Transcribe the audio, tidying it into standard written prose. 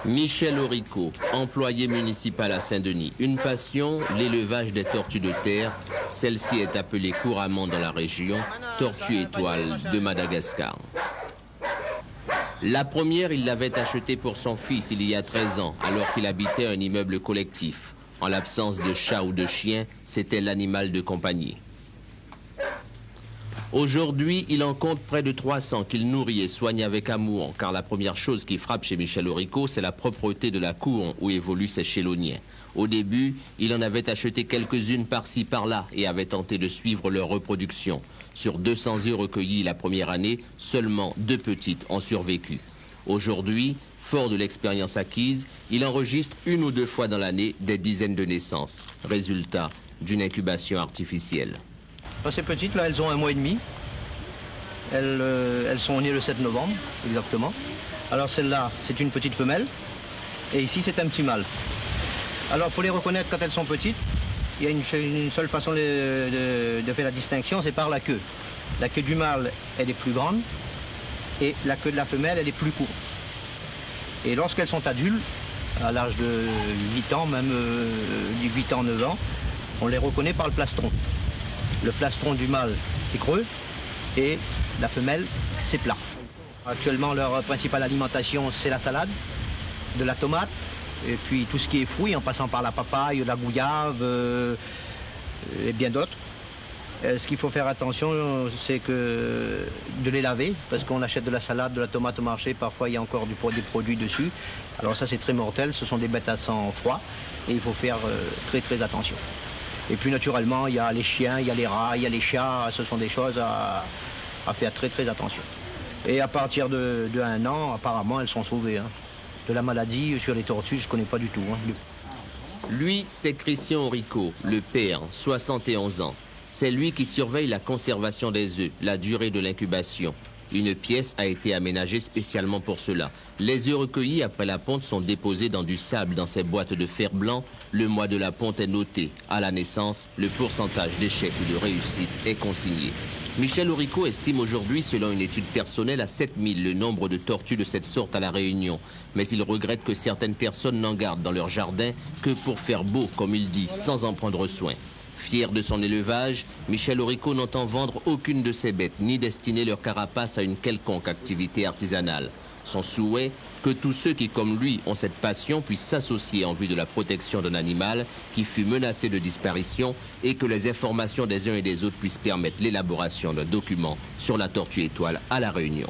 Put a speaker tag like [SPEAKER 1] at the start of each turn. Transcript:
[SPEAKER 1] Michel Aurico, employé municipal à Saint-Denis. Une passion, l'élevage des tortues de terre. Celle-ci est appelée couramment dans la région tortue étoile de Madagascar. La première, il l'avait achetée pour son fils il y a 13 ans, alors qu'il habitait un immeuble collectif. En l'absence de chat ou de chien, c'était l'animal de compagnie. Aujourd'hui, il en compte près de 300 qu'il nourrit et soigne avec amour, car la première chose qui frappe chez Michel Aurico, c'est la propreté de la cour où évoluent ces chéloniens. Au début, il en avait acheté quelques-unes par-ci par-là et avait tenté de suivre leur reproduction. Sur 200 œufs recueillis la première année, seulement 2 petites ont survécu. Aujourd'hui, fort de l'expérience acquise, il enregistre 1 ou 2 fois dans l'année des dizaines de naissances. Résultat d'une incubation artificielle.
[SPEAKER 2] Ces petites, là, elles ont 1 mois et demi. Elles sont nées le 7 novembre, exactement. Alors celle-là, c'est une petite femelle. Et ici, c'est un petit mâle. Alors, pour les reconnaître quand elles sont petites, il y a une seule façon de faire la distinction, c'est par la queue. La queue du mâle, elle est plus grande. Et la queue de la femelle, elle est plus courte. Et lorsqu'elles sont adultes, à l'âge de 8 ans, même 8 ans, 9 ans, on les reconnaît par le plastron. Le plastron du mâle est creux et la femelle, c'est plat. Actuellement, leur principale alimentation, c'est la salade, de la tomate, et puis tout ce qui est fruits, en passant par la papaye, la gouyave et bien d'autres. Ce qu'il faut faire attention, c'est que de les laver, parce qu'on achète de la salade, de la tomate au marché, parfois il y a encore des produits dessus. Alors ça, c'est très mortel, ce sont des bêtes à sang froid, et il faut faire très attention. Et puis naturellement, il y a les chiens, il y a les rats, il y a les chats, ce sont des choses à faire très attention. Et à partir de 1 an, apparemment, elles sont sauvées. Hein. De la maladie sur les tortues, je ne connais pas du tout. Hein.
[SPEAKER 1] Lui, c'est Christian Aurico, le père, 71 ans. C'est lui qui surveille la conservation des œufs, la durée de l'incubation. Une pièce a été aménagée spécialement pour cela. Les œufs recueillis après la ponte sont déposés dans du sable dans ces boîtes de fer blanc. Le mois de la ponte est noté. À la naissance, le pourcentage d'échec ou de réussite est consigné. Michel Aurico estime aujourd'hui, selon une étude personnelle, à 7000 le nombre de tortues de cette sorte à La Réunion. Mais il regrette que certaines personnes n'en gardent dans leur jardin que pour faire beau, comme il dit, sans en prendre soin. Fier de son élevage, Michel Aurico n'entend vendre aucune de ses bêtes, ni destiner leur carapace à une quelconque activité artisanale. Son souhait, que tous ceux qui, comme lui, ont cette passion puissent s'associer en vue de la protection d'un animal qui fut menacé de disparition et que les informations des uns et des autres puissent permettre l'élaboration d'un document sur la tortue étoile à La Réunion.